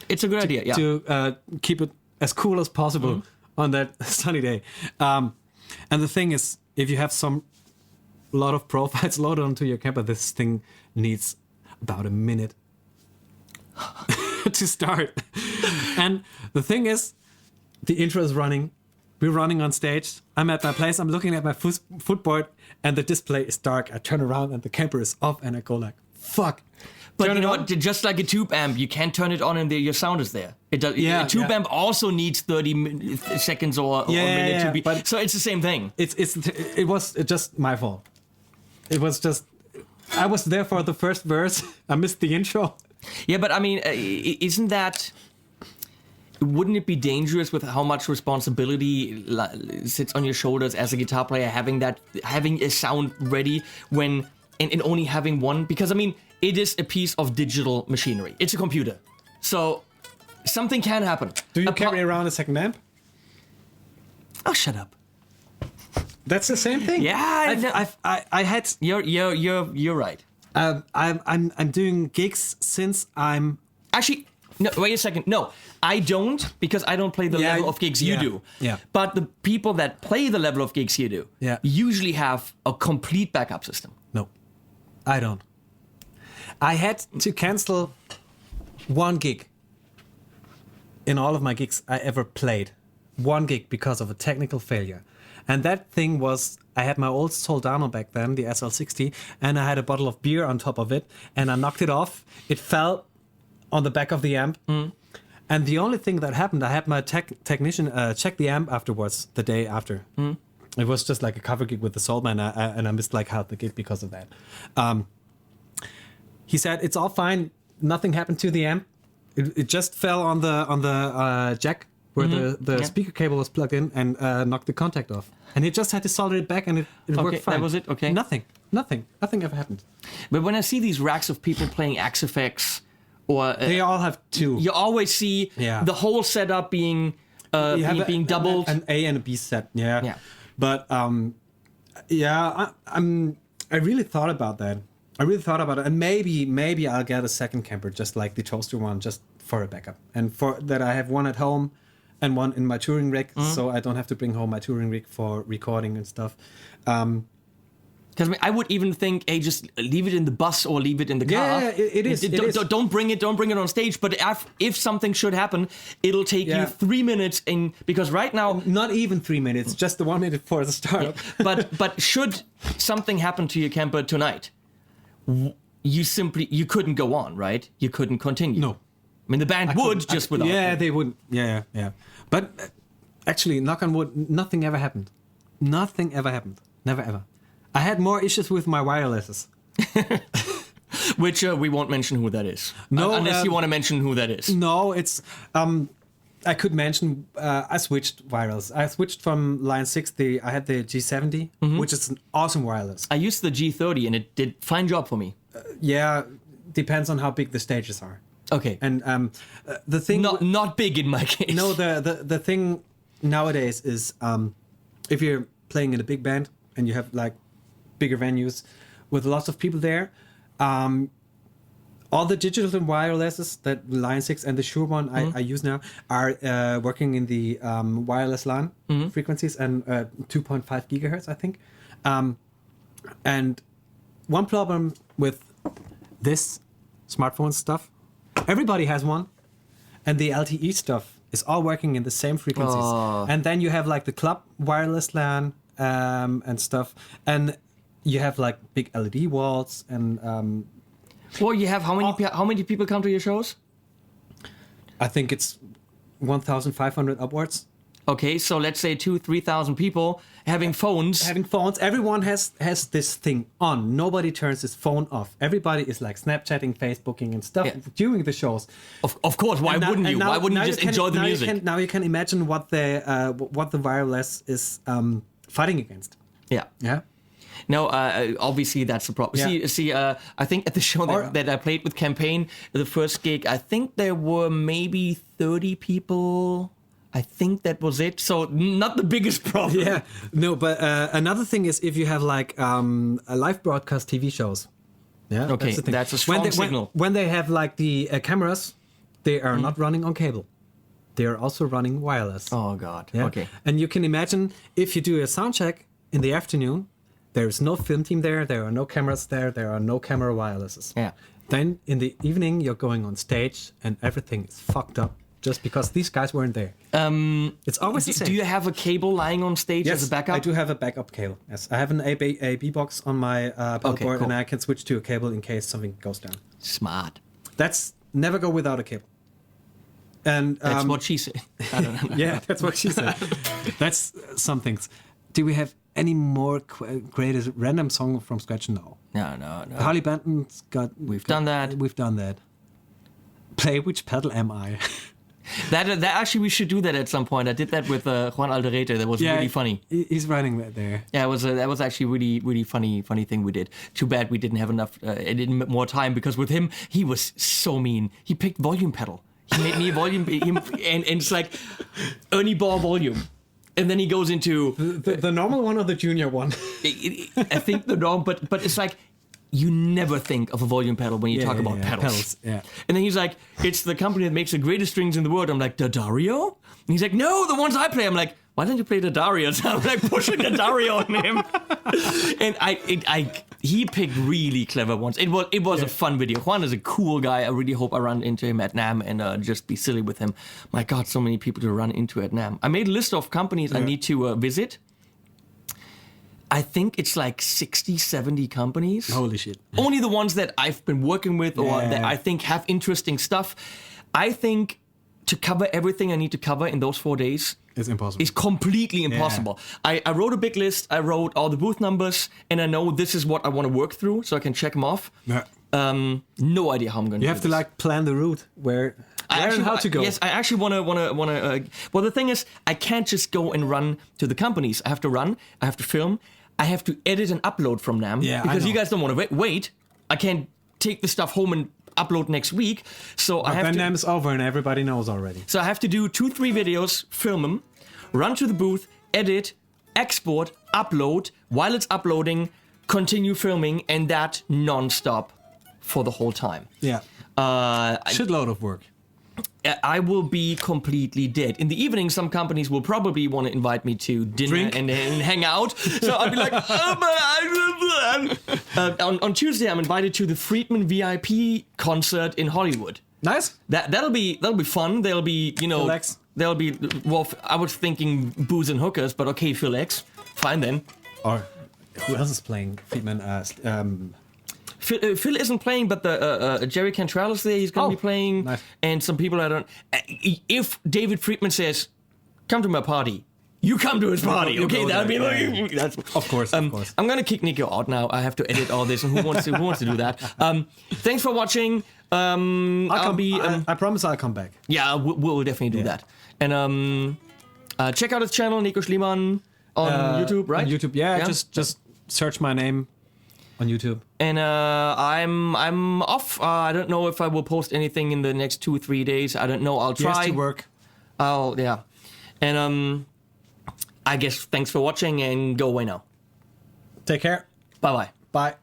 A: It's a good idea, yeah.
B: To keep it as cool as possible on that sunny day. And the thing is, if you have a lot of profiles loaded onto your camper, this thing needs about a minute to start. And the thing is, the intro is running. We're running on stage. I'm at my place. I'm looking at my footboard, and the display is dark. I turn around, and the camper is off, and I go like, "Fuck."
A: But you know what? Just like a tube amp, you can't turn it on and your sound is there. It does. A tube amp also needs 30 seconds or a minute to be. But so it's the same thing.
B: It was just my fault. It was just I was there for the first verse. I missed the intro.
A: Yeah, but I mean, isn't that? Wouldn't it be dangerous with how much responsibility sits on your shoulders as a guitar player, having a sound ready when and only having one? Because I mean, it is a piece of digital machinery. It's a computer, so something can happen.
B: Do you carry around a second amp?
A: Oh, shut up.
B: That's the same thing.
A: Yeah,
B: I had.
A: you're right.
B: I'm doing gigs since I'm.
A: Actually, no. Wait a second. No, I don't, because I don't play the level of gigs you do.
B: Yeah.
A: But the people that play the level of gigs you do, usually have a complete backup system.
B: No, I don't. I had to cancel one gig in all of my gigs I ever played. One gig because of a technical failure. And that thing was, I had my old Soldano back then, the SL60, and I had a bottle of beer on top of it, and I knocked it off. It fell on the back of the amp. And the only thing that happened, I had my technician check the amp afterwards, the day after. It was just like a cover gig with the Soulman, and I missed like half the gig because of that. He said, it's all fine, nothing happened to the amp. It just fell on the jack where the speaker cable was plugged in, and knocked the contact off. And he just had to solder it back, and it worked fine.
A: That was it? Okay.
B: Nothing ever happened.
A: But when I see these racks of people playing Axe FX, or
B: They all have two.
A: you always see the whole setup being being doubled.
B: An A and a B set, yeah.
A: Yeah.
B: But I really thought about that. And maybe I'll get a second camper, just like the Toaster one, just for a backup, and for that I have one at home and one in my touring rig, so I don't have to bring home my touring rig for recording and stuff.
A: Because I would even think, hey, just leave it in the bus or leave it in the car.
B: Yeah, it is.
A: Don't bring it on stage. But if something should happen, it'll take you 3 minutes because right now,
B: not even 3 minutes, just the 1 minute for the start.
A: But should something happen to your camper tonight, you couldn't go on, right? You couldn't continue.
B: No.
A: I mean, the band would just without.
B: Yeah, they would. Yeah. But actually, knock on wood, nothing ever happened. Never ever. I had more issues with my wirelesses.
A: Which we won't mention who that is.
B: No,
A: unless you want to mention who that is.
B: No, it's. I could mention. I switched wireless. I switched from Line 6. I had the G70, which is an awesome wireless.
A: I used the G30 and it did fine job for me.
B: Yeah, depends on how big the stages are.
A: Okay.
B: And the thing.
A: Not big in my case.
B: No, the thing nowadays is if you're playing in a big band and you have like bigger venues with lots of people there, all the digital wirelesses that Line 6 and the Shure one I use now are working in the wireless LAN frequencies and 2.5 gigahertz, I think. And one problem with this smartphone stuff, everybody has one, and the LTE stuff is all working in the same frequencies. And then you have like the club wireless LAN and stuff, and you have like big LED walls and.
A: Well, you have how many people come to your shows?
B: I think it's 1,500 upwards.
A: Okay, so let's say 2,000-3,000 people having phones.
B: Everyone has this thing on. Nobody turns his phone off. Everybody is like Snapchatting, Facebooking, and stuff during the shows.
A: Of course, why wouldn't you? Why wouldn't you just enjoy the music?
B: Now you can imagine what the wireless is fighting against.
A: Yeah. No, obviously that's the problem.
B: Yeah.
A: See, I think at the show that I played with Campaign, the first gig, I think there were maybe 30 people. I think that was it. So not the biggest problem.
B: Yeah, no, but another thing is if you have like a live broadcast TV shows. Yeah,
A: okay, that's a strong signal.
B: When they have like the cameras, they are not running on cable. They are also running wireless.
A: Oh God.
B: Yeah?
A: Okay.
B: And you can imagine if you do a sound check in the afternoon. There is no film team there. There are no cameras there. There are no camera wirelesses.
A: Yeah.
B: Then in the evening, you're going on stage and everything is fucked up just because these guys weren't there. It's always the same.
A: Do you have a cable lying on stage as a backup?
B: I do have a backup cable. Yes, I have an AB box on my pedalboard, and I can switch to a cable in case something goes down.
A: Smart.
B: That's never go without a cable. And
A: that's what she said. I don't know.
B: Yeah, that's what she said. That's some things. Do we have any more creative random song from scratch? No.
A: No.
B: Harley Benton's got.
A: We've done that.
B: We've done that. Play which pedal am I?
A: that actually we should do that at some point. I did that with Juan Alderete. That was really funny.
B: He's running that there.
A: Yeah, that was actually really funny thing we did. Too bad we didn't have enough more time because with him he was so mean. He picked volume pedal. He made me a volume and it's like Ernie Ball volume. And then he goes into
B: the normal one or the junior one?
A: I think the norm, but it's like you never think of a volume pedal when you talk about pedals.
B: Yeah.
A: And then he's like, it's the company that makes the greatest strings in the world. I'm like, D'Addario? And he's like, no, the ones I play. I'm like, why don't you play D'Addario? So I'm like pushing D'Addario on him. And he picked really clever ones. It was a fun video. Juan is a cool guy. I really hope I run into him at NAMM and just be silly with him. My God, so many people to run into at NAMM. I made a list of companies I need to visit. I think it's like 60, 70 companies.
B: Holy shit.
A: Only the ones that I've been working with or that I think have interesting stuff. I think to cover everything I need to cover in those 4 days
B: it's impossible.
A: It's completely impossible. I wrote a big list. I wrote all the booth numbers, and I know this is what I want to work through, so I can check them off.
B: Yeah.
A: No idea how I'm going to do this.
B: You have to like plan the route where and how to go.
A: Yes, I actually want to. Well, the thing is, I can't just go and run to the companies. I have to run. I have to film. I have to edit and upload from NAMM.
B: Yeah,
A: because you guys don't want to wait. I can't take the stuff home and upload next week. So I have to.
B: NAMM is over and everybody knows already.
A: So I have to do 2-3 videos, film them, run to the booth, edit, export, upload. While it's uploading, continue filming, and that non-stop for the whole time.
B: Yeah. Shitload of work.
A: I will be completely dead. In the evening, some companies will probably want to invite me to dinner and hang out. So I'll be like, on Tuesday, I'm invited to the Friedman VIP concert in Hollywood.
B: Nice.
A: That'll be fun. There'll be,
B: Relax.
A: There'll be, well, I was thinking booze and hookers, but okay, Phil X, fine then.
B: Or who else is playing Friedman?
A: Phil isn't playing, but the Jerry Cantrell is there. He's going to be playing,
B: nice.
A: And some people I don't. If David Friedman says, "Come to my party," you come to his party. Okay, that'd be like that's
B: of course.
A: I'm going to kick Nico out now. I have to edit all this, and who wants to do that? Thanks for watching.
B: I promise I'll come back.
A: Yeah, we'll definitely do that. And check out his channel, Nico Schliemann, on YouTube, right?
B: On YouTube, yeah. Just search my name on YouTube.
A: And I'm off. I don't know if I will post anything in the next 2-3 days. I don't know. I'll try.
B: Yes, to work.
A: And I guess thanks for watching and go away now.
B: Take care.
A: Bye-bye.
B: Bye.